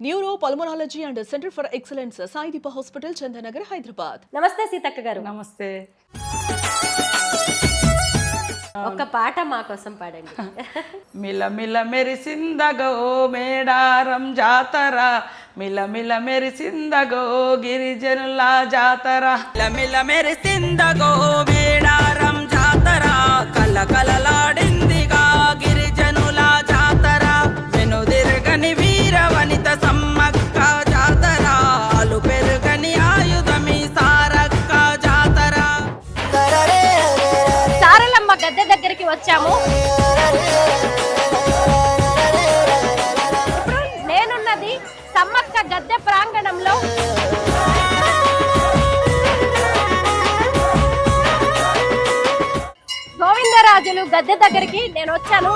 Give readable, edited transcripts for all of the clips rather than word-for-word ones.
Neuro pulmonology and centre for excellence Saideepa hospital Chandanagar Hyderabad. నమస్తే సీతక్క గారు. నమస్తే. ఒక పాట మా కోసం పాడండి. మిలమిల మెరిసిందగో మేడారం జాతర, మిలమిల మెరిసిందగో గిరిజనుల జాతర, మిలమిల మెరిసిందగో మేడారం జాతర, కలకలలాడిందిగా గిరిజనుల జాతర, వెనుదిరగని వీర వనిత సమ్మక్క జాతర, అలు పెరుగని ఆయుధమి సారక్క జాతర. సారలమ్మ గద్దె దగ్గరికి వచ్చాము. ఇప్పుడు నేనున్నది సమ్మక్క గద్దె ప్రాంగణంలో. గోవిందరాజులు గద్దె దగ్గరికి నేను వచ్చాను.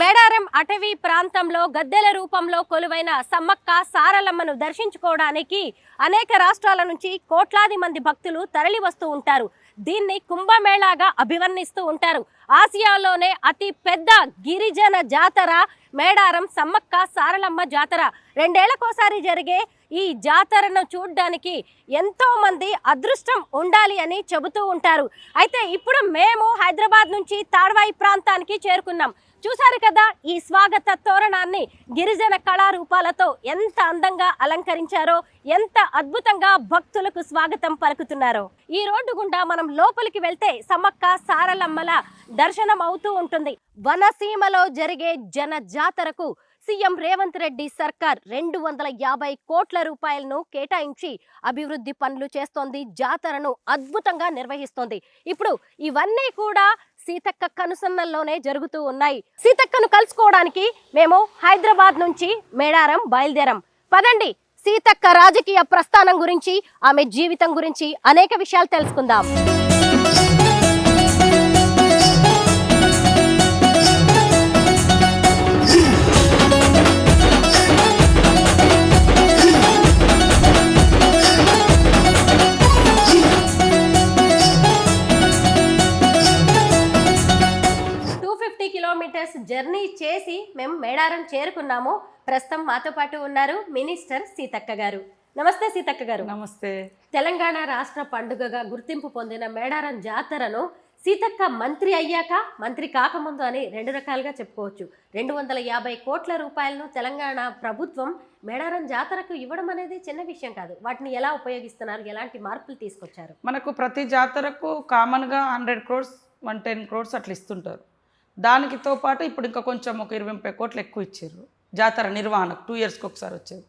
మేడారం అటవీ ప్రాంతంలో గద్దెల రూపంలో కొలువైన సమ్మక్క సారలమ్మను దర్శించుకోవడానికి అనేక రాష్ట్రాల నుంచి కోట్లాది మంది భక్తులు తరలి వస్తూ ఉంటారు. దీన్ని కుంభమేళాగా అభివర్ణిస్తూ ఉంటారు. ఆసియాలోనే అతి పెద్ద గిరిజన జాతర మేడారం సమ్మక్క సారలమ్మ జాతర. 2 ఏళ్లకోసారి జరిగే ఈ జాతరను చూడ్డానికి ఎంతో మంది అదృష్టం ఉండాలి అని చెబుతూ ఉంటారు. అయితే ఇప్పుడు మేము హైదరాబాద్ నుంచి తాడ్వాయి ప్రాంతానికి చేరుకున్నాం. చూసారు కదా ఈ స్వాగత తోరణాన్ని గిరిజన కళారూపాలతో ఎంత అందంగా అలంకరించారో, ఎంత అద్భుతంగా భక్తులకు స్వాగతం పలుకుతున్నారో. ఈ రోడ్డు గుండా మనం లోపలికి వెళ్తే సమ్మక్క సారలమ్మల దర్శనం అవుతూ ఉంటుంది. వనసీమలో జరిగే జన జాతరకు సీఎం రేవంత్ రెడ్డి సర్కార్ 250 కోట్ల రూపాయలను కేటాయించి అభివృద్ధి పనులు చేస్తోంది. జాతరను అద్భుతంగా నిర్వహిస్తోంది. ఇప్పుడు ఇవన్నీ కూడా సీతక్క కనుసన్నల్లోనే జరుగుతూ ఉన్నాయి. సీతక్కను కలుసుకోవడానికి మేము హైదరాబాద్ నుంచి మేడారం బయలుదేరాం. పదండి, సీతక్క రాజకీయ ప్రస్థానం గురించి, ఆమె జీవితం గురించి అనేక విషయాలు తెలుసుకుందాం. కిలోమీటర్స్ జర్నీ చేసి మేము మేడారం చేరుకున్నాము. ప్రస్తుతం మాతో పాటు ఉన్నారు మినిస్టర్ సీతక్క గారు. నమస్తే సీతక్క గారు. నమస్తే. తెలంగాణ రాష్ట్ర పండుగగా గుర్తింపు పొందిన మేడారం జాతరను సీతక్క మంత్రి అయ్యాక, మంత్రి కాకముందు అని 2 రకాలుగా చెప్పుకోవచ్చు. 250 కోట్ల రూపాయలను తెలంగాణ ప్రభుత్వం మేడారం జాతరకు ఇవ్వడం అనేది చిన్న విషయం కాదు. వాటిని ఎలా ఉపయోగిస్తున్నారు, ఎలాంటి మార్పులు తీసుకొచ్చారు? మనకు ప్రతి జాతరకు కామన్గా 100 crores 110 crores అట్లా ఇస్తుంటారు. దానికితో పాటు ఇప్పుడు ఇంకా కొంచెం ఒక 20-30 కోట్లు ఎక్కువ ఇచ్చారు జాతర నిర్వహణకు. 2 yearsకి ఒకసారి వచ్చేది.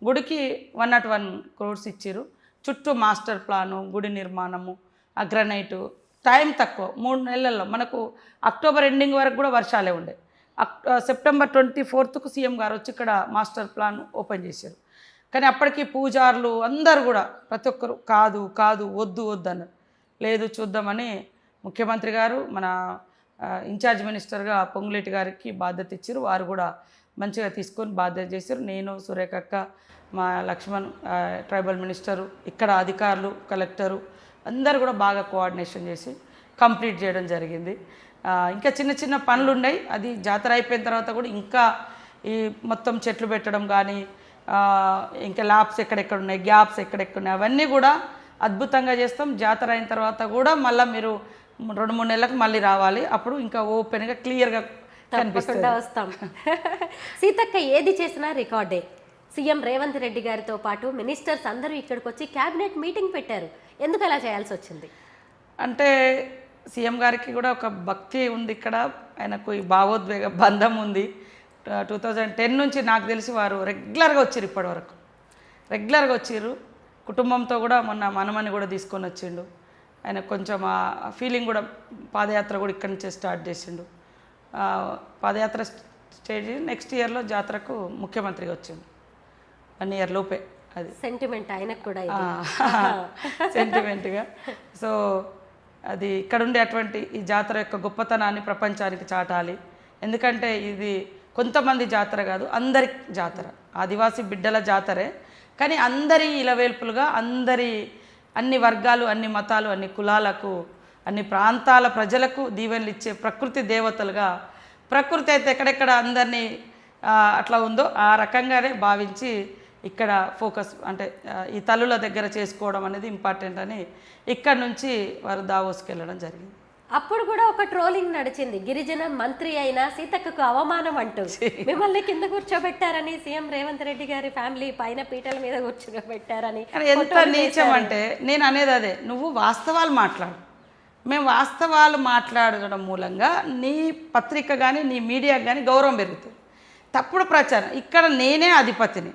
గుడికి 101 crores ఇచ్చారు. చుట్టూ మాస్టర్ ప్లాను, గుడి నిర్మాణము, అగ్రనైటు. టైం తక్కువ, 3 నెలల్లో. మనకు అక్టోబర్ ఎండింగ్ వరకు కూడా వర్షాలే ఉండే. సెప్టెంబర్ 24th సీఎం గారు వచ్చి ఇక్కడ మాస్టర్ ప్లాన్ ఓపెన్ చేశారు. కానీ అప్పటికి పూజారులు అందరూ కూడా ప్రతి ఒక్కరు కాదు కాదు వద్దు వద్దు అన్నారు. లేదు చూద్దామని ముఖ్యమంత్రి గారు మన ఇన్ఛార్జ్ మినిస్టర్గా పొంగులేటి గారికి బాధ్యత ఇచ్చారు. వారు కూడా మంచిగా తీసుకొని బాధ్యత చేశారు. నేను, సురేఖక్క, మా లక్ష్మణ్ ట్రైబల్ మినిస్టరు, ఇక్కడ అధికారులు, కలెక్టరు అందరూ కూడా బాగా కోఆర్డినేషన్ చేసి కంప్లీట్ చేయడం జరిగింది. ఇంకా చిన్న చిన్న పనులు ఉన్నాయి. అది జాతర అయిపోయిన తర్వాత కూడా ఇంకా ఈ మొత్తం చెట్లు పెట్టడం కానీ, ఇంకా ల్యాబ్స్ ఎక్కడెక్కడ ఉన్నాయి, గ్యాప్స్ ఎక్కడెక్కడ ఉన్నాయి, అవన్నీ కూడా అద్భుతంగా చేస్తాం. జాతర అయిన తర్వాత కూడా మళ్ళీ మీరు 2-3 నెలలకు మళ్ళీ రావాలి. అప్పుడు ఇంకా ఓపెన్గా క్లియర్గా తప్పకుండా వస్తాం. సీతక్క ఏది చేసినా రికార్డే. సీఎం రేవంత్ రెడ్డి గారితో పాటు మినిస్టర్స్ అందరూ ఇక్కడికి వచ్చి క్యాబినెట్ మీటింగ్ పెట్టారు. ఎందుకు అలా చేయాల్సి వచ్చింది? అంటే సీఎం గారికి కూడా ఒక భక్తి ఉంది ఇక్కడ. ఆయనకు ఈ భావోద్వేగ బంధం ఉంది. 2010 నుంచి నాకు తెలిసి వారు రెగ్యులర్గా వచ్చారు. ఇప్పటివరకు రెగ్యులర్గా వచ్చారు. కుటుంబంతో కూడా మొన్న మనమని కూడా తీసుకొని వచ్చిండు. ఆయన కొంచెం ఆ ఫీలింగ్ కూడా, పాదయాత్ర కూడా ఇక్కడి నుంచే స్టార్ట్ చేసిండు. పాదయాత్ర స్టేజ్ నెక్స్ట్ ఇయర్లో జాతరకు ముఖ్యమంత్రిగా వచ్చిండు. 1 year లోపే. అది సెంటిమెంట్ ఆయనకు కూడా సెంటిమెంట్గా. సో అది ఇక్కడ ఉండే అటువంటి ఈ జాతర యొక్క గొప్పతనాన్ని ప్రపంచానికి చాటాలి. ఎందుకంటే ఇది కొంతమంది జాతర కాదు, అందరి జాతర, ఆదివాసీ బిడ్డల జాతరే. కానీ అందరి ఇలవేల్పులుగా, అన్ని వర్గాలు, అన్ని మతాలు, అన్ని కులాలకు, అన్ని ప్రాంతాల ప్రజలకు దీవెనలు ఇచ్చే ప్రకృతి దేవతలుగా. ప్రకృతి అయితే ఎక్కడెక్కడ అందరినీ అట్లా ఉందో ఆ రకంగానే భావించి ఇక్కడ ఫోకస్ అంటే ఈ తల్లుల దగ్గర చేసుకోవడం అనేది ఇంపార్టెంట్ అని ఇక్కడ నుంచి వారు దావోస్కి వెళ్ళడం జరిగింది. అప్పుడు కూడా ఒక ట్రోలింగ్ నడిచింది, గిరిజన మంత్రి అయిన సీతక్కకు అవమానం అంటూ మిమ్మల్ని కింద కూర్చోబెట్టారని, సీఎం రేవంత్ రెడ్డి గారి ఫ్యామిలీ పైన పీటల మీద కూర్చోబెట్టారని. ఎంత నీచం అంటే నేను అనేది అదే, నువ్వు వాస్తవాలు మాట్లాడు. మేము వాస్తవాలు మాట్లాడడం మూలంగా నీ పత్రిక కానీ నీ మీడియాకి కానీ గౌరవం పెరుగుతుంది. తప్పుడు ప్రచారం, ఇక్కడ నేనే అధిపతిని,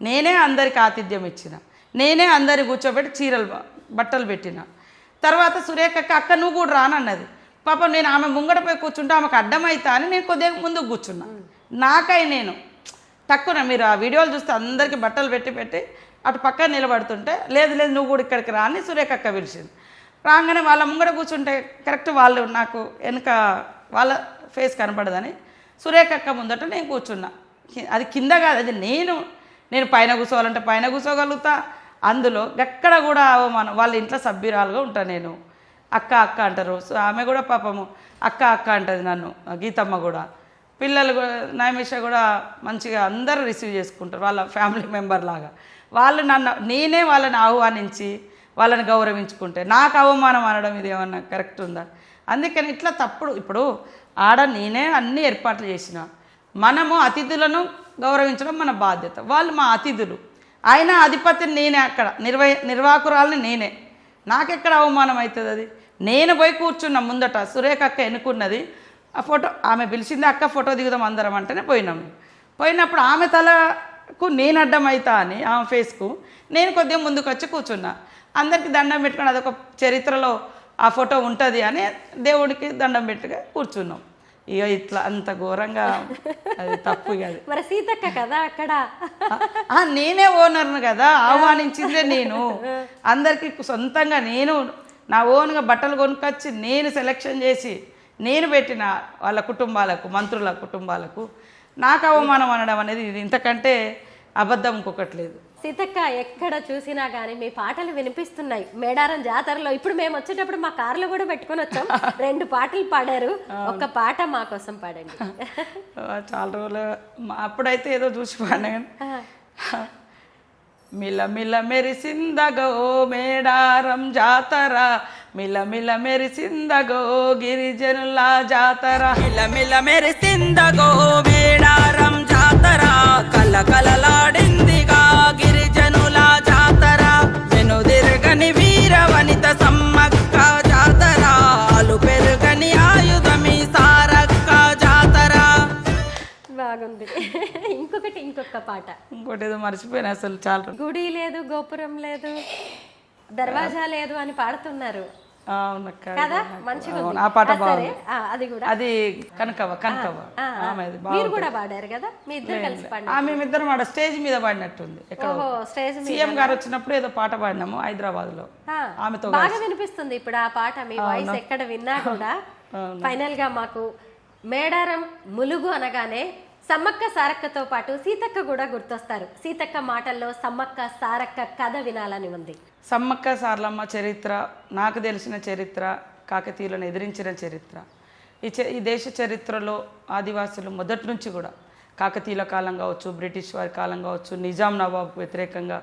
నేనే అందరికి ఆతిథ్యం ఇచ్చిన, నేనే అందరి కూర్చోబెట్టి చీరలు బట్టలు పెట్టిన. తర్వాత సురేఖక్క అక్క నువ్వు కూడా రానన్నది. పాపం నేను ఆమె ముంగడపై కూర్చుంటే ఆమెకు అడ్డమైతా అని నేను కొద్దిగా ముందుకు కూర్చున్నా. నాకై నేను తక్కువ, మీరు ఆ వీడియోలు చూస్తే అందరికీ బట్టలు పెట్టి అటు పక్కన నిలబడుతుంటే లేదు నువ్వు కూడా ఇక్కడికి రా అని సురేఖక్క పిలిచింది. రాగానే వాళ్ళ ముంగడ కూర్చుంటే కరెక్ట్ వాళ్ళు నాకు వెనుక వాళ్ళ ఫేస్ కనపడదని సురేఖక్క ముందట నేను కూర్చున్నా. అది కింద కాదు, అది నేను పైన కూర్చోవాలంటే పైన కూర్చోగలుగుతా. అందులో ఎక్కడ కూడా అవమానం. వాళ్ళ ఇంట్లో సభ్యురాలుగా ఉంటాను నేను. అక్క అంటారు. సో ఆమె కూడా పాపము అక్క అంటది నన్ను, గీతమ్మ కూడా. పిల్లలు కూడా నైమిష కూడా మంచిగా అందరూ రిసీవ్ చేసుకుంటారు వాళ్ళ ఫ్యామిలీ మెంబర్ లాగా. వాళ్ళు నేనే వాళ్ళని ఆహ్వానించి వాళ్ళని గౌరవించుకుంటే నాకు అవమానం అనడం ఇది ఏమన్నా కరెక్ట్ ఉందా? అందుకని ఇట్లా తప్పుడు. ఇప్పుడు నేనే అన్ని ఏర్పాట్లు చేసిన. మనము అతిథులను గౌరవించడం మన బాధ్యత. వాళ్ళు మా అతిథులు, ఆయన అధిపతిని నేనే, అక్కడ నిర్వాహకురాలని నేనే. నాకెక్కడ అవమానం అవుతుంది? అది నేను పోయి కూర్చున్నా ముందట. సురేఖ అక్క ఎన్నుకున్నది ఆ ఫోటో, ఆమె పిలిచింది, అక్క ఫోటో దిగుదాం అందరం అంటేనే పోయినాము. పోయినప్పుడు ఆమె తలకు నేను అడ్డం అవుతా అని ఆమె ఫేస్కు నేను కొద్దిగా ముందుకు వచ్చి కూర్చున్నా. అందరికీ దండం పెట్టుకుని అదొక చరిత్రలో ఆ ఫోటో ఉంటుంది అని దేవుడికి దండం పెట్టుగా కూర్చున్నాం. ఇక ఇట్లా అంత ఘోరంగా అది తప్పు కాదు. మరి సీతక్క కదా అక్కడ, నేనే ఓనర్ను కదా, ఆహ్వానించిందే నేను. అందరికీ సొంతంగా నేను నా ఓన్గా బట్టలు కొనుక్కొచ్చి నేను సెలెక్షన్ చేసి నేను పెట్టిన వాళ్ళ కుటుంబాలకు, మంత్రుల కుటుంబాలకు నాకు అవమానం అనడం అనేది ఇది ఇంతకంటే అబద్ధం ఇంకొకటి లేదు. సీతక్క ఎక్కడ చూసినా కానీ మీ పాటలు వినిపిస్తున్నాయి. మేడారం జాతరలో ఇప్పుడు మేము వచ్చేటప్పుడు మా కార్లో కూడా పెట్టుకొని వచ్చాం. 2 పాటలు పాడారు, ఒక పాట మా కోసం పాడండి. చాలా రోజులు అప్పుడైతే ఏదో చూసి పాడా. మిల మెరిసిందగో మేడారం జాతర, మిల మెరిసిందగో గిరిజనుల జాతర, మిల మెరిసిందగో మేడారం జాతర, కలకలలాడిందిగా గిరిజనుల జాతర, వెనుదిరగని వీర వనిత సమ్మక్క జాతర, అలు పెరుగని ఆయుధమి సారక్క జాతర. బాగుంది. ఇంకొక పాట, ఇంకోటి ఏదో మర్చిపోయినా అసలు. చాలా గుడి లేదు, గోపురం లేదు, దర్వాజా లేదు అని పాడుతున్నారు కదా, మంచిగా ఆ పాట బాగుంది. అది కూడా, అది కనకవ మీరు కూడా పాడారు కదా, మీ ఇద్దరు కలిసి పాడారు. మేమిద్దరం ఆడ స్టేజ్ మీద పాడినట్టుంది. సీఎం గారు వచ్చినప్పుడు ఏదో పాట పాడినాము హైదరాబాద్ లో, ఆమెతో బాగా వినిపిస్తుంది ఇప్పుడు ఆ పాట. మీ వాయిస్ ఎక్కడ విన్నా కూడా ఫైనల్ గా మాకు మేడారం ములుగు అనగానే సమ్మక్క సారక్కతో పాటు సీతక్క కూడా గుర్తొస్తారు. సీతక్క మాటల్లో సమ్మక్క సారక్క కథ వినాలని ఉంది. సమ్మక్క సారలమ్మ చరిత్ర, నాకు తెలిసిన చరిత్ర, కాకతీయులను ఎదిరించిన చరిత్ర. ఈ దేశ చరిత్రలో ఆదివాసులు మొదటి నుంచి కూడా కాకతీయుల కాలం కావచ్చు, బ్రిటిష్ వారి కాలం కావచ్చు, నిజాం నవాబ్కు వ్యతిరేకంగా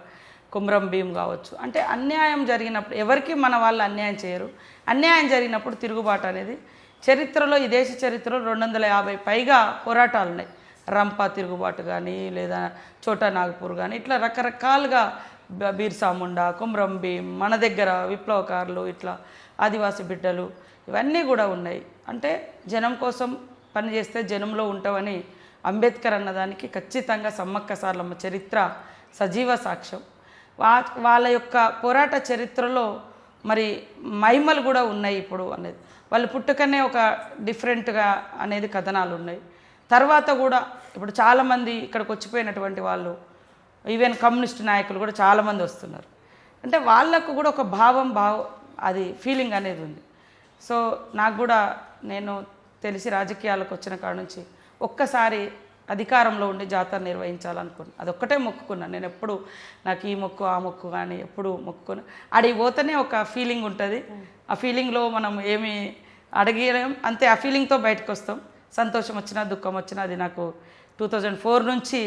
కుమ్రం భీం కావచ్చు, అంటే అన్యాయం జరిగినప్పుడు ఎవరికి మన వాళ్ళు అన్యాయం చేయరు. అన్యాయం జరిగినప్పుడు తిరుగుబాటు అనేది చరిత్రలో, ఈ దేశ చరిత్రలో 250 పైగా పోరాటాలు ఉన్నాయి. రంపా తిరుగుబాటు కానీ, లేదా చోటా నాగపూర్ కానీ, ఇట్లా రకరకాలుగా బీర్సా ముండా, కుమ్రం భీం, మన దగ్గర విప్లవకారులు, ఇట్లా ఆదివాసి బిడ్డలు, ఇవన్నీ కూడా ఉన్నాయి. అంటే జనం కోసం పనిచేస్తే జనంలో ఉంటామని అంబేద్కర్ అన్నదానికి ఖచ్చితంగా సమ్మక్క సారలమ్మ చరిత్ర సజీవ సాక్ష్యం. వాళ్ళ యొక్క పోరాట చరిత్రలో మరి మహిమలు కూడా ఉన్నాయి ఇప్పుడు అనేది. వాళ్ళు పుట్టుకనే ఒక డిఫరెంట్గా అనేది కథనాలు ఉన్నాయి. తర్వాత కూడా ఇప్పుడు చాలామంది ఇక్కడికి వచ్చిపోయినటువంటి వాళ్ళు, ఈవెన్ కమ్యూనిస్ట్ నాయకులు కూడా చాలామంది వస్తున్నారు. అంటే వాళ్ళకు కూడా ఒక అది ఫీలింగ్ అనేది ఉంది. సో నాకు కూడా, నేను తెలిసి రాజకీయాలకు వచ్చిన కాడ నుంచి ఒక్కసారి అధికారంలో ఉండి జాతర నిర్వహించాలనుకున్నాను. అదొక్కటే మొక్కుకున్నాను. నేను ఎప్పుడు నాకు ఈ మొక్కు ఆ మొక్కు కానీ ఎప్పుడు మొక్కుకున్నా. అడిగి పోతేనే ఒక ఫీలింగ్ ఉంటుంది. ఆ ఫీలింగ్లో మనం ఏమి అడిగేయం అంతే, ఆ ఫీలింగ్తో బయటకు వస్తాం. సంతోషం వచ్చినా దుఃఖం వచ్చినా అది నాకు 2004 నుంచి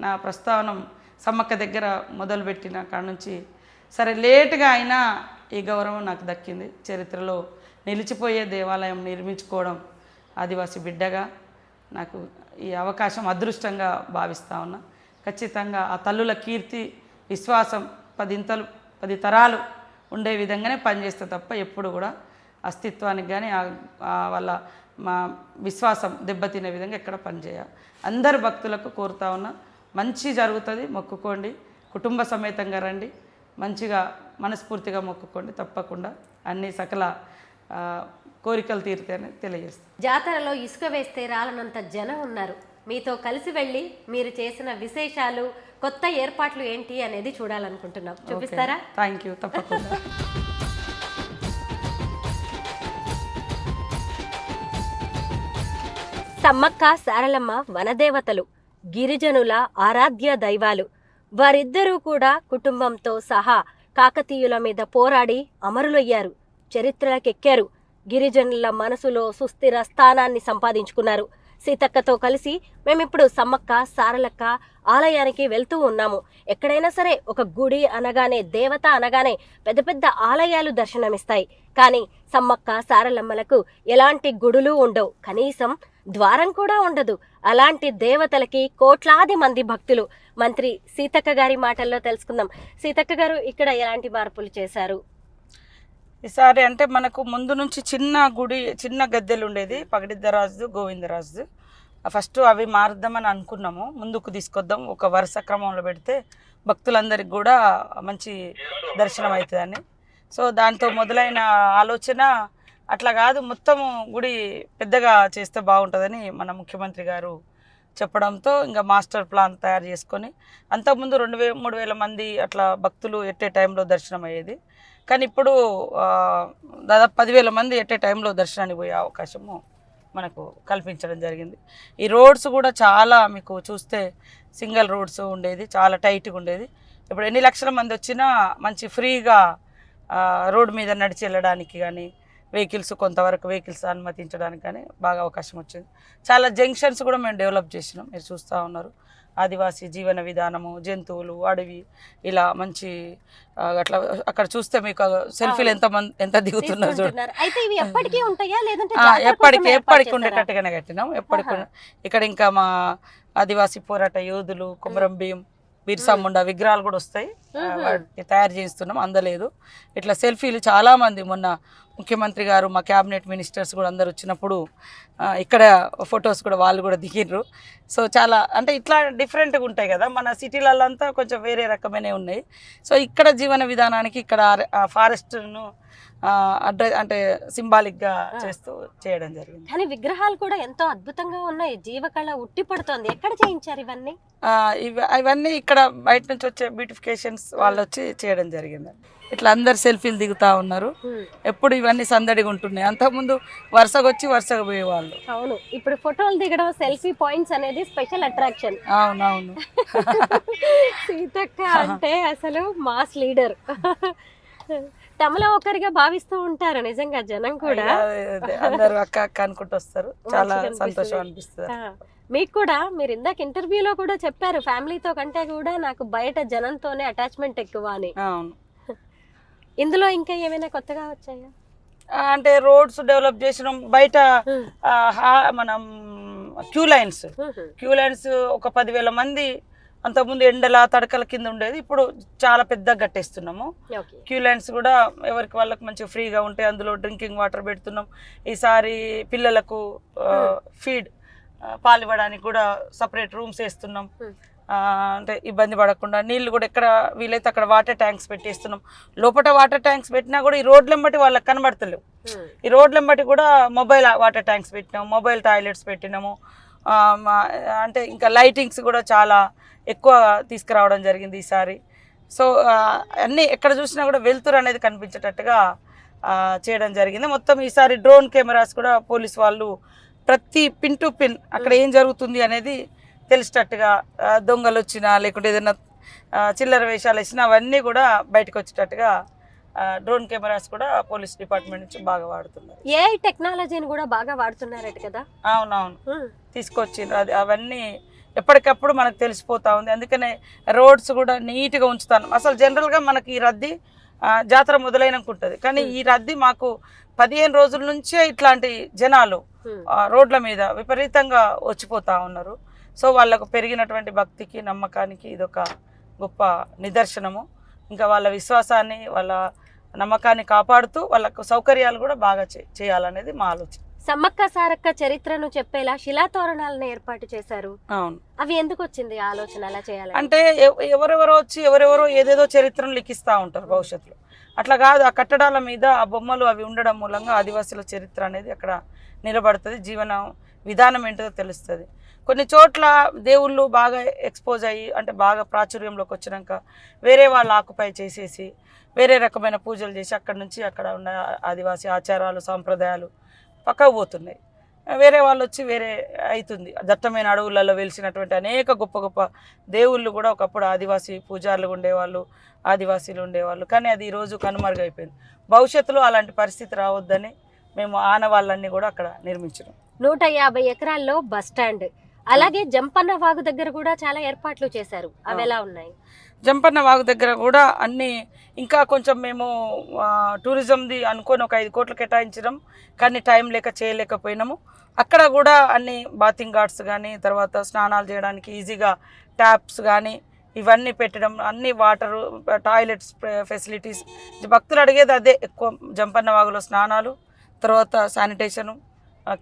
నా ప్రస్థానం సమ్మక్క దగ్గర మొదలుపెట్టిన కాడ నుంచి సరే లేటుగా అయినా ఈ గౌరవం నాకు దక్కింది. చరిత్రలో నిలిచిపోయే దేవాలయం నిర్మించుకోవడం ఆదివాసి బిడ్డగా నాకు ఈ అవకాశం అదృష్టంగా భావిస్తూ ఉన్నా. ఖచ్చితంగా ఆ తల్లుల కీర్తి విశ్వాసం 10 తరాలు ఉండే విధంగానే పనిచేస్తే తప్ప ఎప్పుడు కూడా అస్తిత్వానికి కానీ వాళ్ళ మా విశ్వాసం దెబ్బతినే విధంగా ఎక్కడ పనిచేయాలి. అందరు భక్తులకు కోరుతా ఉన్నా, మంచి జరుగుతుంది, మొక్కుకోండి, కుటుంబ సమేతంగా రండి, మంచిగా మనస్ఫూర్తిగా మొక్కుకోండి, తప్పకుండా అన్ని సకల కోరికలు తీరుతాయని తెలియజేస్తాను. జాతరలో ఇసుక వేస్తే రాలనంత జనం ఉన్నారు. మీతో కలిసి వెళ్ళి మీరు చేసిన విశేషాలు, కొత్త ఏర్పాట్లు ఏంటి అనేది చూడాలనుకుంటున్నాం. చూపిస్తారా? థ్యాంక్ యూ, తప్పకుండా. సమ్మక్క సారలమ్మ వనదేవతలు, గిరిజనుల ఆరాధ్య దైవాలు. వారిద్దరూ కూడా కుటుంబంతో సహా కాకతీయుల మీద పోరాడి అమరులయ్యారు, చరిత్రలకెక్కారు. గిరిజనుల మనసులో సుస్థిర స్థానాన్ని సంపాదించుకున్నారు. సీతక్కతో కలిసి మేమిప్పుడు సమ్మక్క సారలక్క ఆలయానికి వెళ్తూ ఉన్నాము. ఎక్కడైనా సరే ఒక గుడి అనగానే, దేవత అనగానే పెద్ద పెద్ద ఆలయాలు దర్శనమిస్తాయి. కానీ సమ్మక్క సారలమ్మలకు ఎలాంటి గుడులు ఉండవు, కనీసం ద్వారం కూడా ఉండదు. అలాంటి దేవతలకి కోట్లాది మంది భక్తులు. మంత్రి సీతక్క గారి మాటల్లో తెలుసుకుందాం. సీతక్క గారు, ఇక్కడ ఎలాంటి మార్పులు చేశారు ఈసారి? అంటే మనకు ముందు నుంచి చిన్న గుడి, చిన్న గద్దెలు ఉండేది, పగడిద్దరాజు, గోవిందరాజు. ఫస్ట్ అవి మారుద్దామని అనుకున్నాము, ముందుకు తీసుకొద్దాం, ఒక వరుస క్రమంలో పెడితే భక్తులందరికీ కూడా మంచి దర్శనం అవుతుందని. సో దాంతో మొదలైన ఆలోచన అట్లా కాదు, మొత్తము గుడి పెద్దగా చేస్తే బాగుంటుందని మన ముఖ్యమంత్రి గారు చెప్పడంతో ఇంకా మాస్టర్ ప్లాన్ తయారు చేసుకొని, అంతకుముందు 2,000-3,000 మంది అట్లా భక్తులు ఎట్టే టైంలో దర్శనం అయ్యేది. కానీ ఇప్పుడు దాదాపు 10,000 మంది ఎట్టే టైంలో దర్శనానికి పోయే అవకాశము మనకు కల్పించడం జరిగింది. ఈ రోడ్స్ కూడా చాలా, మీకు చూస్తే సింగిల్ రోడ్స్ ఉండేది, చాలా టైట్గా ఉండేది. ఇప్పుడు ఎన్ని లక్షల మంది వచ్చినా మంచి ఫ్రీగా రోడ్డు మీద నడిచి వెళ్ళడానికి కానీ, వెహికల్స్ కొంతవరకు వెహికల్స్ అనుమతించడానికి కానీ బాగా అవకాశం వచ్చింది. చాలా జంక్షన్స్ కూడా మేము డెవలప్ చేసినాం, మీరు చూస్తూ ఉన్నారు. ఆదివాసీ జీవన విధానము, జంతువులు, అడవి, ఇలా మంచి అట్లా అక్కడ చూస్తే మీకు సెల్ఫీలు ఎంత దిగుతున్నారు చూడండి. ఎప్పటికి ఉండేటట్టుగానే కట్టినాం, ఎప్పటికి. ఇక్కడ ఇంకా మా ఆదివాసీ పోరాట యోధులు, కొమరం భీం, బిర్సా ముండా విగ్రహాలు కూడా వస్తాయి, వాటిని తయారు చేస్తున్నాం, అందలేదు. ఇట్లా సెల్ఫీలు చాలామంది, మొన్న ముఖ్యమంత్రి గారు, మా క్యాబినెట్ మినిస్టర్స్ కూడా అందరు వచ్చినప్పుడు ఇక్కడ ఫొటోస్ కూడా వాళ్ళు కూడా దిగిర్రు. సో చాలా అంటే ఇట్లా డిఫరెంట్గా ఉంటాయి కదా, మన సిటీలలో అంతా కొంచెం వేరే రకమైనవి ఉన్నాయి. సో ఇక్కడ జీవన విధానానికి ఇక్కడ ఫారెస్ట్ను అంటే సింబాలిక్గా చేస్తూ చేయడం జరిగింది. కానీ విగ్రహాలు కూడా ఎంతో అద్భుతంగా ఉన్నాయి, జీవకళ ఉట్టి పడుతోంది. ఎక్కడ చేయించారు ఇవన్నీ? ఇవన్నీ ఇక్కడ బయట నుంచి వచ్చే బ్యూటిఫికేషన్స్ వాళ్ళు వచ్చి చేయడం జరిగింది. ఇట్లా అందరు సెల్ఫీలు దిగుతా ఉన్నారు. ఎప్పుడు ఇవన్నీ సందడిగా ఉంటున్నాయి, అంతకుముందు వరుసగా పోయేవాళ్ళు. అవును, ఇప్పుడు ఫోటోలు దిగడం, సెల్ఫీ పాయింట్స్ అనేది స్పెషల్ అట్రాక్షన్. అవునవును. సీతక్క అంటే అసలు మాస్ లీడర్, తమలో ఒకరిగా భావిస్తూ ఉంటారు నిజంగా జనం కూడా. అందరూ అక్క అక్క అనుకుంటూ వస్తారు, చాలా సంతోషం అనిపిస్తుంది. మీకు కూడా, మీరు ఇందాక ఇంటర్వ్యూలో కూడా చెప్పారు, ఫ్యామిలీతో కంటే కూడా నాకు బయట జనంతోనే అటాచ్మెంట్ ఎక్కువ అని. అవును. ఇందులో ఇంకా ఏమైనా కొత్తగా వచ్చాయా? అంటే రోడ్స్ డెవలప్ చేసినాం, బయట మనం క్యూ లైన్స్ ఒక 10,000 మంది అంతకుముందు ఎండల తడకల కింద ఉండేది, ఇప్పుడు చాలా పెద్దగా కట్టేస్తున్నాము. క్యూ లైన్స్ కూడా ఎవరికి వాళ్ళకి మంచి ఫ్రీగా ఉంటాయి, అందులో డ్రింకింగ్ వాటర్ పెడుతున్నాం. ఈసారి పిల్లలకు ఫీడ్ పాలు ఇవ్వడానికి కూడా సపరేట్ రూమ్స్ వేస్తున్నాం. అంటే ఇబ్బంది పడకుండా నీళ్ళు కూడా ఎక్కడ వీలైతే అక్కడ వాటర్ ట్యాంక్స్ పెట్టేస్తున్నాం. లోపల వాటర్ ట్యాంక్స్ పెట్టినా కూడా ఈ రోడ్లెంబటి వాళ్ళకి కనబడతలేవు. ఈ రోడ్లెంబటి కూడా మొబైల్ వాటర్ ట్యాంక్స్ పెట్టినాము, మొబైల్ టాయిలెట్స్ పెట్టినాము. అంటే ఇంకా లైటింగ్స్ కూడా చాలా ఎక్కువ తీసుకురావడం జరిగింది ఈసారి. సో అన్నీ ఎక్కడ చూసినా కూడా వెలుతురు అనేది కనిపించేటట్టుగా చేయడం జరిగింది. మొత్తం ఈసారి డ్రోన్ కెమెరాస్ కూడా పోలీస్ వాళ్ళు ప్రతి పిన్ టు పిన్ అక్కడ ఏం జరుగుతుంది అనేది తెలిసేటట్టుగా, దొంగలు వచ్చినా లేకుంటే ఏదైనా చిల్లర వేషాలు వేసినా అవన్నీ కూడా బయటకు వచ్చేటట్టుగా డ్రోన్ కెమెరాస్ కూడా పోలీస్ డిపార్ట్మెంట్ నుంచి బాగా వాడుతున్నారు. ఏఐ టెక్నాలజీని కూడా బాగా వాడుతున్నారట కదా. అవునవును, తీసుకొచ్చిండ్రు. అది అవన్నీ ఎప్పటికప్పుడు మనకు తెలిసిపోతా ఉంది. అందుకనే రోడ్స్ కూడా నీట్గా ఉంచుతాను. అసలు జనరల్గా మనకి ఈ రద్దీ జాతర మొదలైనకుంటుంది, కానీ ఈ రద్దీ మాకు 15 రోజుల నుంచే ఇట్లాంటి జనాలు రోడ్ల మీద విపరీతంగా వచ్చిపోతా ఉన్నారు. సో వాళ్ళకు పెరిగినటువంటి భక్తికి నమ్మకానికి ఇదొక గొప్ప నిదర్శనము. ఇంకా వాళ్ళ విశ్వాసాన్ని వాళ్ళ నమ్మకాన్ని కాపాడుతూ వాళ్ళకు సౌకర్యాలు కూడా బాగా చేయాలనేది మా ఆలోచన. సమ్మక్క సారక్క చరిత్రను చెప్పేలా శిలాతోరణాలను ఏర్పాటు చేశారు. అవును, అవి ఎందుకు వచ్చింది ఆలోచన అలా చేయాలి అంటే ఎవరెవరో వచ్చి ఎవరెవరో ఏదేదో చరిత్రను లిఖిస్తూ ఉంటారు భవిష్యత్తులో. అట్లా కాదు, ఆ కట్టడాల మీద ఆ బొమ్మలు అవి ఉండడం మూలంగా ఆదివాసుల చరిత్ర అనేది అక్కడ నిలబడుతుంది, జీవన విధానం ఏంటో తెలుస్తుంది. కొన్ని చోట్ల దేవుళ్ళు బాగా ఎక్స్పోజ్ అయ్యి అంటే బాగా ప్రాచుర్యంలోకి వచ్చినాక వేరే వాళ్ళు ఆక్యుపై చేసేసి వేరే రకమైన పూజలు చేసి అక్కడ నుంచి అక్కడ ఉన్న ఆదివాసీ ఆచారాలు సాంప్రదాయాలు పక్కకు పోతున్నాయి. వేరే వాళ్ళు వచ్చి వేరే అవుతుంది. దట్టమైన అడవులలో వెలిసినటువంటి అనేక గొప్ప గొప్ప దేవుళ్ళు కూడా ఒకప్పుడు ఆదివాసీ పూజారులు ఉండేవాళ్ళు, ఆదివాసీలు ఉండేవాళ్ళు. కానీ అది ఈరోజు కనుమరుగైపోయింది. భవిష్యత్తులో అలాంటి పరిస్థితి రావద్దని మేము ఆనవాళ్ళన్నీ కూడా అక్కడ నిర్మించినాం. 150 ఎకరాల్లో బస్ స్టాండ్, అలాగే జంపన్న వాగు దగ్గర కూడా చాలా ఏర్పాట్లు చేశారు. అవి ఎలా ఉన్నాయి? జంపన్న వాగు దగ్గర కూడా అన్నీ ఇంకా కొంచెం మేము టూరిజంది అనుకొని ఒక 5 కోట్లు కేటాయించడం, కానీ టైం లేక చేయలేకపోయినాము. అక్కడ కూడా అన్ని బాతింగ్ ఘాట్స్ కానీ తర్వాత స్నానాలు చేయడానికి ఈజీగా ట్యాప్స్ కానీ ఇవన్నీ పెట్టడం, అన్ని వాటరు టాయిలెట్స్ ఫెసిలిటీస్. భక్తులు అడిగేది అదే ఎక్కువ, జంపన్న వాగులో స్నానాలు, తర్వాత శానిటేషను,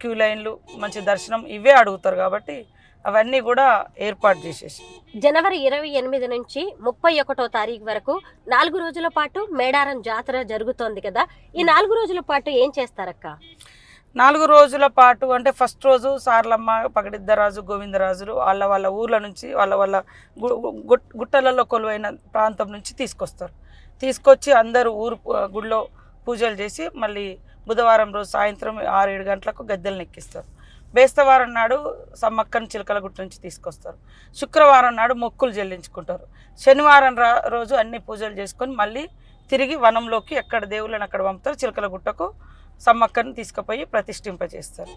క్యూ లైన్లు, మంచి దర్శనం ఇవే అడుగుతారు. కాబట్టి అవన్నీ కూడా ఏర్పాటు చేసేసి జనవరి 28 నుంచి 31వ తారీఖు వరకు 4 రోజుల పాటు మేడారం జాతర జరుగుతోంది కదా. ఈ 4 రోజుల పాటు ఏం చేస్తారక్క? 4 రోజుల పాటు అంటే ఫస్ట్ రోజు సార్లమ్మ, పగడిద్దరాజు, గోవిందరాజులు వాళ్ళ ఊర్ల నుంచి వాళ్ళ గుట్టలలో కొలువైన ప్రాంతం నుంచి తీసుకొచ్చి అందరూ ఊరు గుడిలో పూజలు చేసి మళ్ళీ బుధవారం రోజు సాయంత్రం 6-7 గంటలకు గద్దెలను ఎక్కిస్తారు. బేస్తవారం నాడు సమ్మక్కను చిలకలగుట్ట నుంచి తీసుకొస్తారు. శుక్రవారం నాడు మొక్కులు చెల్లించుకుంటారు. శనివారం రోజు అన్ని పూజలు చేసుకొని మళ్ళీ తిరిగి వనంలోకి ఎక్కడ దేవుళ్ళని అక్కడ పంపుతారు. చిలకలగుట్టకు సమ్మక్కను తీసుకుపోయి ప్రతిష్ఠింపజేస్తారు.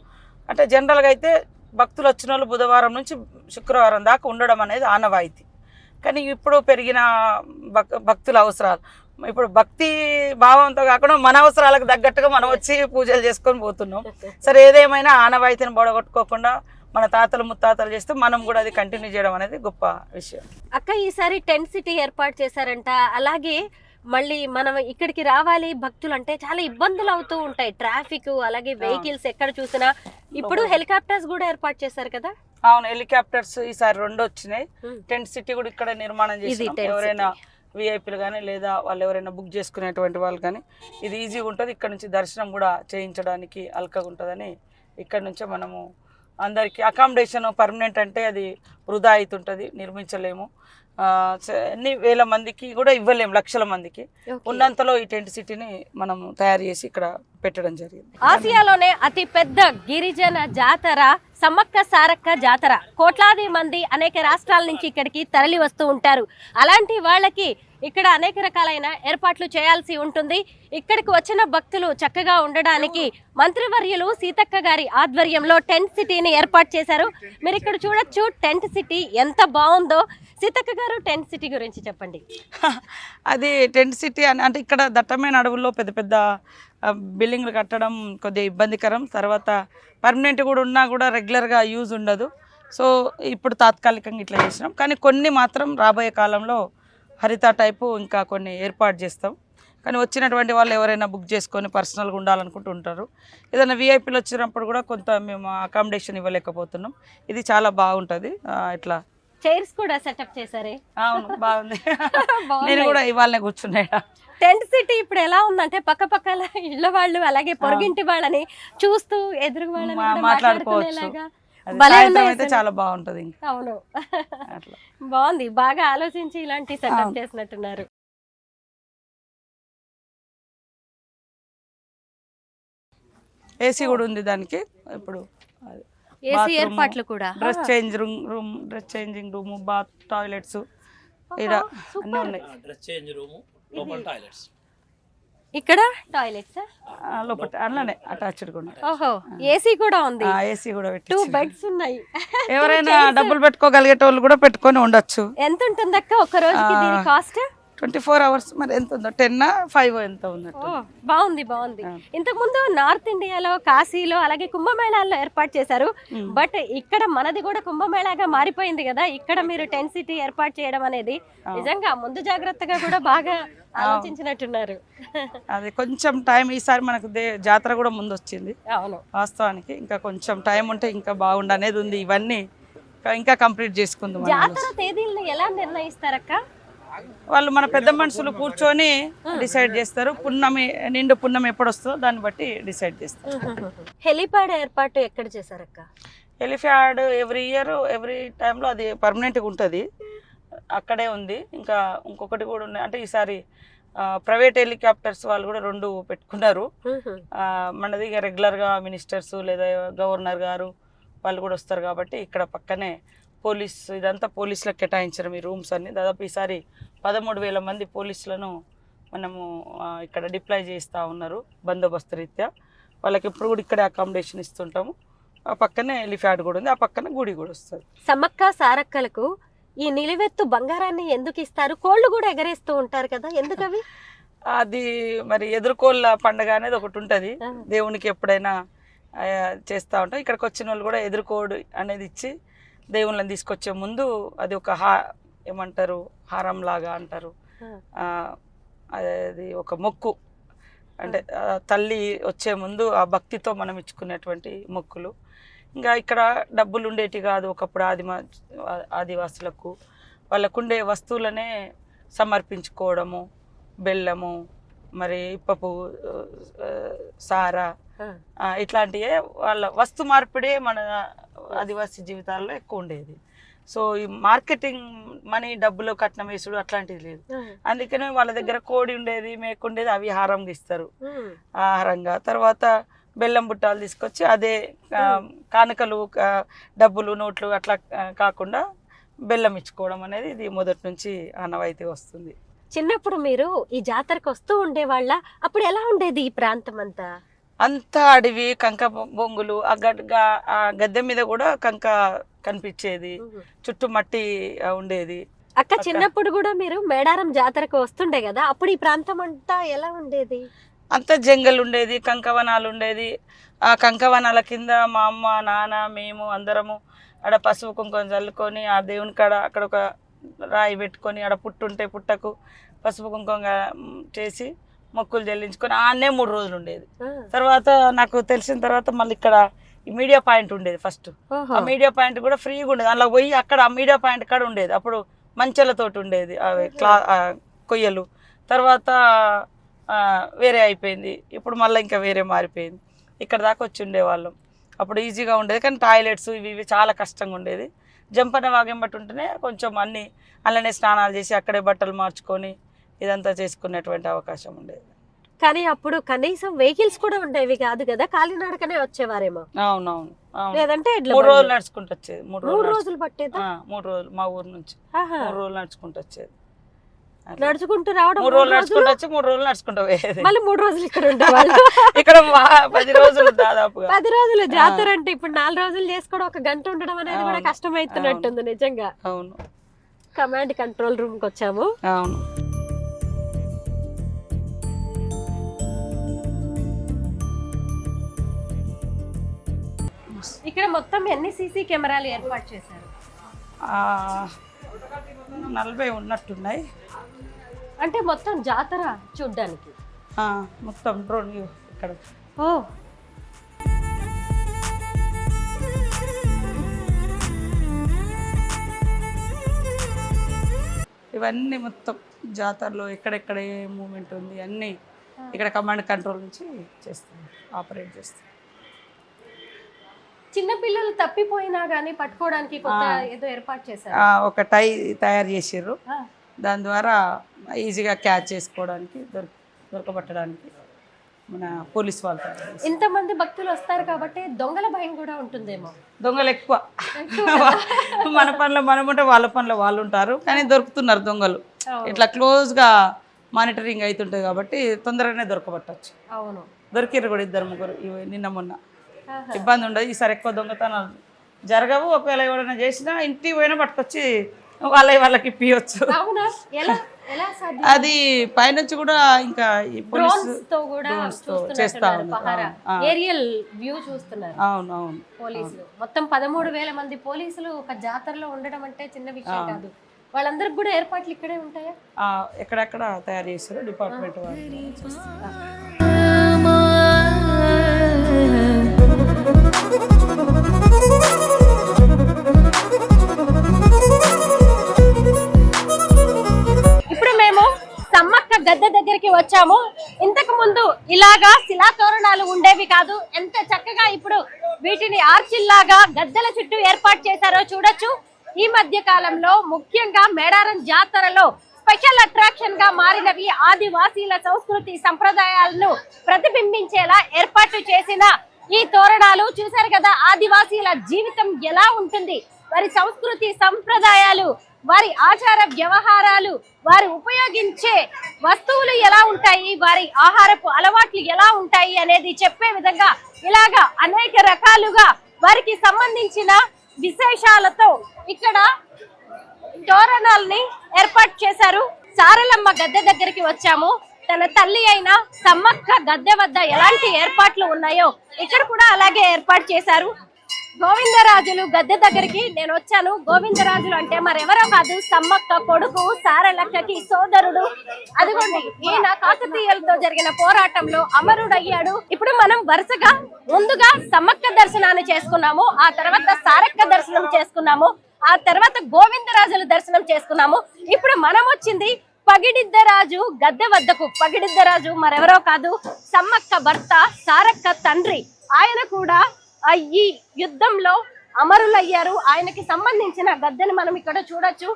అంటే జనరల్గా అయితే భక్తులు వచ్చిన వాళ్ళు బుధవారం నుంచి శుక్రవారం దాకా ఉండడం అనేది ఆనవాయితీ. కానీ ఇప్పుడు పెరిగిన భక్తుల అవసరాలు, ఇప్పుడు భక్తి భావంతో కాకుండా మన అవసరాలకు తగ్గట్టుగా మనం వచ్చి పూజలు చేసుకొని పోతున్నాం. సరే, ఏదేమైనా ఆనవాయితీని బొడగొట్టుకోకుండా మన తాతలు ముత్తాతలు చేస్తే మనం కూడా అది కంటిన్యూ చేయడం అనేది గొప్ప విషయం. అక్క, ఈసారి టెంట్ సిటీ ఏర్పాటు చేశారంట. అలాగే మళ్ళీ మనం ఇక్కడికి రావాలి భక్తులు అంటే చాలా ఇబ్బందులు అవుతూ ఉంటాయి, ట్రాఫిక్, అలాగే వెహికల్స్ ఎక్కడ చూసినా. ఇప్పుడు హెలికాప్టర్స్ కూడా ఏర్పాటు చేశారు కదా. అవును, హెలికాప్టర్స్ ఈసారి 2 వచ్చినాయి. టెంట్ సిటీ కూడా ఇక్కడ నిర్మాణం చేసి ఎవరైనా విఐపీలు కానీ లేదా వాళ్ళు ఎవరైనా బుక్ చేసుకునేటువంటి వాళ్ళు కానీ ఇది ఈజీగా ఉంటుంది. ఇక్కడ నుంచి దర్శనం కూడా చేయించడానికి అల్కగా ఉంటుందని ఇక్కడ నుంచే మనము అందరికీ అకామిడేషన్ పర్మనెంట్ అంటే అది వృధా అవుతుంటుంది, నిర్మించలేము. ఎన్ని వేల మందికి కూడా ఇవ్వలేము, లక్షల మందికి. ఉన్నంతలో ఈ టెంట్ సిటీని మనము తయారు చేసి ఇక్కడ పెట్టడం జరిగింది. ఆసియాలోనే అతి పెద్ద గిరిజన జాతర సమ్మక్క సారక్క జాతర. కోట్లాది మంది అనేక రాష్ట్రాల నుంచి ఇక్కడికి తరలి వస్తూ ఉంటారు. అలాంటి వాళ్ళకి ఇక్కడ అనేక రకాలైన ఏర్పాట్లు చేయాల్సి ఉంటుంది. ఇక్కడికి వచ్చిన భక్తులు చక్కగా ఉండడానికి మంత్రివర్యులు సీతక్క గారి ఆధ్వర్యంలో టెంట్ సిటీని ఏర్పాటు చేశారు. మీరు ఇక్కడ చూడొచ్చు టెంట్ సిటీ ఎంత బాగుందో. సీతక్క గారు, టెంట్ సిటీ గురించి చెప్పండి. అది టెంట్ సిటీ అంటే ఇక్కడ దట్టమైన అడవుల్లో పెద్ద పెద్ద బిల్డింగ్లు కట్టడం కొద్దిగా ఇబ్బందికరం. తర్వాత పర్మనెంట్ కూడా ఉన్నా కూడా రెగ్యులర్గా యూజ్ ఉండదు. సో ఇప్పుడు తాత్కాలికంగా ఇట్లా చేసినాం. కానీ కొన్ని మాత్రం రాబోయే కాలంలో హరిత టైపు ఇంకా కొన్ని ఏర్పాటు చేస్తాం. కానీ వచ్చినటువంటి వాళ్ళు ఎవరైనా బుక్ చేసుకొని పర్సనల్గా ఉండాలనుకుంటూ ఉంటారు. ఏదైనా విఐపీలు వచ్చినప్పుడు కూడా కొంత మేము అకామిడేషన్ ఇవ్వలేకపోతున్నాం. ఇది చాలా బాగుంటుంది. ఇట్లా చైర్స్ కూడా సెటప్ చేశారే. అవును, బాగుంది. నేను కూడా ఇవాళనే కూర్చున్నాయి. టెంట్ సిటీ ఇప్పుడు ఎలా ఉందంటే పక్క పక్కల ఇళ్ళ వాళ్ళు అలాగే పొరుగింటి వాళ్ళని చూస్తూ ఎదురు వాళ్ళని మాట్లాడుకోవచ్చు. చాలా బాగుంటది. అవును, బాగుంది. బాగా ఆలోచించి ఇలాంటి సెటప్ చేసినట్టున్నారు. ఏసీ కూడా ఉంది దానికి. ఇప్పుడు ఏసీ ఏర్పాట్లు కూడా, dress changing room, bath, toilets ఇక్కడ అన్నీ ఉన్నాయి. డ్రెస్ చేంజ్ రూమ్, లోపల టాయిలెట్స్. ఇక్కడ టాయిలెట్స్ లోపల అందులోనే అటాచ్డ్ కూడా ఓహో ఏసీ కూడా ఉంది, ఏసీ కూడా 2 పెట్టి బెడ్స్ ఉన్నాయి. ఎవరైనా డబ్బులు పెట్టుకోగలిగేటోళ్ళు కూడా పెట్టుకొని ఉండొచ్చు. ఎంత ఉంటుందక్క ఒక రోజుకి దీని కాస్ట్? 24 hours మరి ఎంత ఉందో 10 5 ఎంత ఉందట. బాగుంది బాగుంది. ఇంతకు ముందు నార్త్ ఇండియాలో కాశీలో అలాగే కుంభమేళాల్లో ఏర్పాటు చేశారు, బట్ ఇక్కడ మనది కూడా కుంభమేళాగా మారిపోయింది కదా. ఇక్కడ మీరు టెంట్ సిటీ ఏర్పాటు చేయడం అనేది నిజంగా ముందు జాగ్రత్తగా కూడా బాగా ఆలోచించినట్టున్నారు. అది కొంచెం టైం ఈసారి మనకు జాతర కూడా ముందు వచ్చింది. అవును వాస్తవానికి ఇంకా కొంచెం టైం ఉంటే ఇంకా బాగుండు అనేది ఉంది. ఇవన్నీ ఇంకా కంప్లీట్ చేసుకుందాం. జాతర తేదీలను ఎలా నిర్ణయిస్తారక్క? వాళ్ళు మన పెద్ద మనుషులు కూర్చొని డిసైడ్ చేస్తారు. పున్నమి నిండు పున్నమి ఎప్పుడు వస్తుందో దాన్ని బట్టి డిసైడ్ చేస్తారు. హెలిప్యాడ్ ఏర్పాటు ఎక్కడ చేశారక్క? హెలిప్యాడ్ ఎవ్రీ ఇయర్ ఎవ్రీ టైంలో అది పర్మనెంట్గా ఉంటుంది, అక్కడే ఉంది. ఇంకా ఇంకొకటి కూడా ఉన్నాయి, అంటే ఈసారి ప్రైవేట్ హెలికాప్టర్స్ వాళ్ళు కూడా 2 పెట్టుకున్నారు. మనది ఇక రెగ్యులర్గా మినిస్టర్స్ లేదా గవర్నర్ గారు వాళ్ళు కూడా వస్తారు కాబట్టి ఇక్కడ పక్కనే పోలీస్ ఇదంతా పోలీసులకు కేటాయించడం ఈ రూమ్స్ అన్ని. దాదాపు ఈసారి 13,000 మంది పోలీసులను మనము ఇక్కడ డిప్లాయ్ చేస్తూ ఉన్నారు బందోబస్తు రీత్యా. వాళ్ళకి ఇప్పుడు కూడా ఇక్కడే అకామిడేషన్ ఇస్తుంటాము. ఆ పక్కనే ఎలిఫ్యాడ్ కూడా ఉంది, ఆ పక్కన గుడి కూడా వస్తుంది. సమ్మక్క సారక్కలకు ఈ నిలువెత్తు బంగారాన్ని ఎందుకు ఇస్తారు? కోళ్ళు కూడా ఎగరేస్తూ ఉంటారు కదా, ఎందుకు అవి? అది మరి ఎదుర్కోళ్ళ పండుగ అనేది ఒకటి ఉంటుంది, దేవునికి ఎప్పుడైనా చేస్తూ ఉంటాం. ఇక్కడికి వచ్చిన వాళ్ళు కూడా ఎదుర్కోడు అనేది ఇచ్చి దేవుళ్ళని తీసుకొచ్చే ముందు అది ఒక ఏమంటారు హారం లాగా అంటారు, అది ఒక మొక్కు. అంటే తల్లి వచ్చే ముందు ఆ భక్తితో మనం ఇచ్చుకునేటువంటి మొక్కులు. ఇంకా ఇక్కడ డబ్బులు ఉండేటి కాదు. ఒకప్పుడు ఆదివాసులకు వాళ్ళకుండే వస్తువులనే సమర్పించుకోవడము, బెల్లము, మరి ఇప్పపు, సారా, ఇట్లాంటివే వాళ్ళ వస్తు మార్పిడే మన ఆదివాసీ జీవితాల్లో ఎక్కువ ఉండేది. సో ఈ మార్కెటింగ్ మనీ డబ్బులు కట్నం వేసుడు అట్లాంటిది లేదు. అందుకనే వాళ్ళ దగ్గర కోడి ఉండేది, మేక ఉండేది, అవి హారంగా ఇస్తారు ఆహారంగా. తర్వాత బెల్లం బుట్టాలు తీసుకొచ్చి అదే కానుకలు, డబ్బులు, నోట్లు అట్లా కాకుండా బెల్లం ఇచ్చుకోవడం అనేది ఇది మొదటి నుంచి ఆనవాయితీ వస్తుంది. చిన్నప్పుడు మీరు ఈ జాతరకు వస్తూ ఉండేవాళ్ళ? అప్పుడు ఎలా ఉండేది ఈ ప్రాంతం అంతా? అంతా అడవి, కంక బొంగులు, ఆ గద్దె మీద కూడా కంక కనిపించేది, చుట్టూ మట్టి ఉండేది. అక్క చిన్నప్పుడు కూడా మీరు మేడారం జాతరకు వస్తుండే కదా, అప్పుడు ఈ ప్రాంతం అంతా ఎలా ఉండేది? అంతా జంగల్ ఉండేది, కంకవనాలు ఉండేది. ఆ కంకవనాల కింద మా అమ్మ, నాన్న, మేము అందరము ఆడ పసుపు కుంకుమ చల్లుకొని ఆ దేవుని కాడ అక్కడ ఒక రాయి పెట్టుకొని ఆడ పుట్టుంటే పుట్టకు పసుపు కుంకుమ చేసి మొక్కులు చెల్లించుకొని ఆడనే 3 రోజులు ఉండేది. తర్వాత నాకు తెలిసిన తర్వాత మళ్ళీ ఇక్కడ ఈ మీడియా పాయింట్ ఉండేది ఫస్ట్. ఆ మీడియా పాయింట్ కూడా ఫ్రీగా ఉండేది. అలా పోయి అక్కడ ఆ మీడియా పాయింట్ కాడ ఉండేది. అప్పుడు మంచెలతోటి ఉండేది అవి కొయ్యలు. తర్వాత వేరే అయిపోయింది, ఇప్పుడు మళ్ళీ ఇంకా వేరే మారిపోయింది. ఇక్కడ దాకా వచ్చి ఉండేవాళ్ళం. అప్పుడు ఈజీగా ఉండేది, కానీ టాయిలెట్స్ ఇవి చాలా కష్టంగా ఉండేది. జంపన వాగెంబట్టి ఉంటేనే కొంచెం అన్నీ అలానే స్నానాలు చేసి అక్కడే బట్టలు మార్చుకొని ఇదంతా చేసుకునేటువంటి అవకాశం ఉండేది. కానీ అప్పుడు కనీసం వెహికల్స్ కూడా ఉండేవి కాదు కదా, కాలినడకనే వచ్చేవారేమో. అవునవును, లేదంటే 3 రోజులు నడుచుకుంటూ వచ్చేది. 3 రోజులు పట్టేది. 3 రోజులు మా ఊరు నుంచి 3 రోజులు నడుచుకుంటూ వచ్చేది. నడుచుకుంటూ రావడం, 3 రోజులు నడుచుకుంటూ వచ్చి 3 రోజులు నడుచుకుంటూ పోయేది. మళ్ళీ 3 రోజులు ఇక్కడ ఉండేవాళ్ళు. ఇక్కడ 10 రోజులు దాదాపుగా 10 రోజులు జాతర అంటే ఇప్పుడు 4 రోజులు చేసుకోవడం, 1 గంట ఉండడం అనేది కూడా కష్టమైతున్నట్టుంది నిజంగా. అవును. కమాండ్ కంట్రోల్ రూమ్ కి వచ్చాము. అవును. ఇక్కడ మొత్తం ఎన్ని సీసీ కెమెరాలు ఏర్పాటు చేశారు? 40 ఉన్నట్టున్నాయి. అంటే మొత్తం జాతర చూడ్డానికి మొత్తం డ్రోన్ ఇక్కడ. ఓ ఇవన్నీ మొత్తం జాతరలో ఎక్కడెక్కడ ఏ మూమెంట్ ఉంది అన్నీ ఇక్కడ కమాండ్ కంట్రోల్ నుంచి చేస్తాం, ఆపరేట్ చేస్తాం. చిన్న పిల్లలు తప్పిపోయినా కానీ పట్టుకోవడానికి కొత్త ఏదో ఏర్పాటు చేశారు. ఒక టై తయారు చేసారు, దాని ద్వారా ఈజీగా క్యాచ్ చేసుకోవడానికి దొరకబట్టడానికి మన పోలీస్ వాళ్ళు. ఇంతమంది భక్తులు వస్తారు కాబట్టి దొంగల భయం కూడా ఉంటుందేమో. దొంగలు ఎక్కువ. మన పనిలో మనం ఉంటే వాళ్ళ పనిలో వాళ్ళు ఉంటారు, కానీ దొరుకుతున్నారు దొంగలు. ఇట్లా క్లోజ్గా మానిటరింగ్ అవుతుంటుంది కాబట్టి తొందరగానే దొరకబట్టచ్చు. అవును, దొరికిర్రు కూడా 2-3 నిన్న మొన్న. ఇబ్బంది ఉండదు. ఈసారి ఎక్కువ దొంగతనాలు జరగవు. ఒకవేళ ఎవరైనా చేసినా ఇంటికి పోయినా పట్టుకొచ్చి వాళ్ళకి ఇప్పియచ్చు. అవునా? ఎలా ఎలా సాధ్యం? అది పైనుంచి కూడా ఇంకా ఈ Drones తో కూడా drones తో చూస్తున్నట్టున్నారు చేస్తా పహారా. ఉన్నారు. ఏరియల్ వ్యూ చూస్తున్నారు అవును అవును. పోలీసులు. మొత్తం 13,000 మంది పోలీసులు ఒక జాతరలో ఉండడం అంటే చిన్న విషయం కాదు. వాళ్ళందరికి కూడా ఏర్పాట్లు ఇక్కడే ఉంటాయా? ఎక్కడెక్కడ తయారు చేస్తారు డిపార్ట్మెంట్ వాళ్ళు. ఇప్పుడు మేము సమ్మక్క గద్దె దగ్గరికి వచ్చాము. ఇంతకు ముందు ఇలాగా శిలాతోరణాలు ఉండేవి కాదు. ఎంత చక్కగా ఇప్పుడు వీటిని ఆర్చిల్లాగా గద్దెల చుట్టూ ఏర్పాటు చేశారో చూడొచ్చు. ఈ మధ్య కాలంలో ముఖ్యంగా మేడారం జాతరలో స్పెషల్ అట్రాక్షన్ గా మారినవి ఆదివాసీల సంస్కృతి సంప్రదాయాలను ప్రతిబింబించేలా ఏర్పాటు చేసిన ఈ తోరణాలు చూశారు కదా. ఆదివాసీల జీవితం ఎలా ఉంటుంది, వారి సంస్కృతి సంప్రదాయాలు, వారి ఆచార వ్యవహారాలు, వారు ఉపయోగించే వస్తువులు ఎలా ఉంటాయి, వారి ఆహారపు అలవాట్లు ఎలా ఉంటాయి అనేది చెప్పే విధంగా ఇలాగా అనేక రకాలుగా వారికి సంబంధించిన విశేషాలతో ఇక్కడ తోరణాలని ఏర్పాటు చేశారు. సారలమ్మ గద్దె దగ్గరికి వచ్చాము. తన తల్లి అయిన సమ్మక్క గద్దె వద్ద ఎలాంటి ఏర్పాట్లు ఉన్నాయో ఇక్కడ కూడా అలాగే ఏర్పాటు చేశారు. గోవిందరాజులు గద్దె దగ్గరికి నేను వచ్చాను. గోవిందరాజులు అంటే మరెవరో కాదు, సమ్మక్క కొడుకు, సారలక్కకి సోదరుడు. అదిగోండి, ఈయన కాకతీయులతో జరిగిన పోరాటంలో అమరుడయ్యాడు. ఇప్పుడు మనం వరుసగా ముందుగా సమ్మక్క దర్శనాన్ని చేసుకున్నాము, ఆ తర్వాత సారక్క దర్శనం చేసుకున్నాము, ఆ తర్వాత గోవిందరాజుల దర్శనం చేసుకున్నాము. ఇప్పుడు మనం వచ్చింది పగిడిద్దరాజు గద్దె వద్దకు. పగిడిద్దరాజు మరెవరో కాదు, సమ్మక్క భర్త, సారక్క తండ్రి. ఆయన కూడా ఈ యుద్ధంలో అమరులయ్యారు. ఆయనకి సంబంధించిన గద్దెని మనం ఇక్కడ చూడొచ్చు.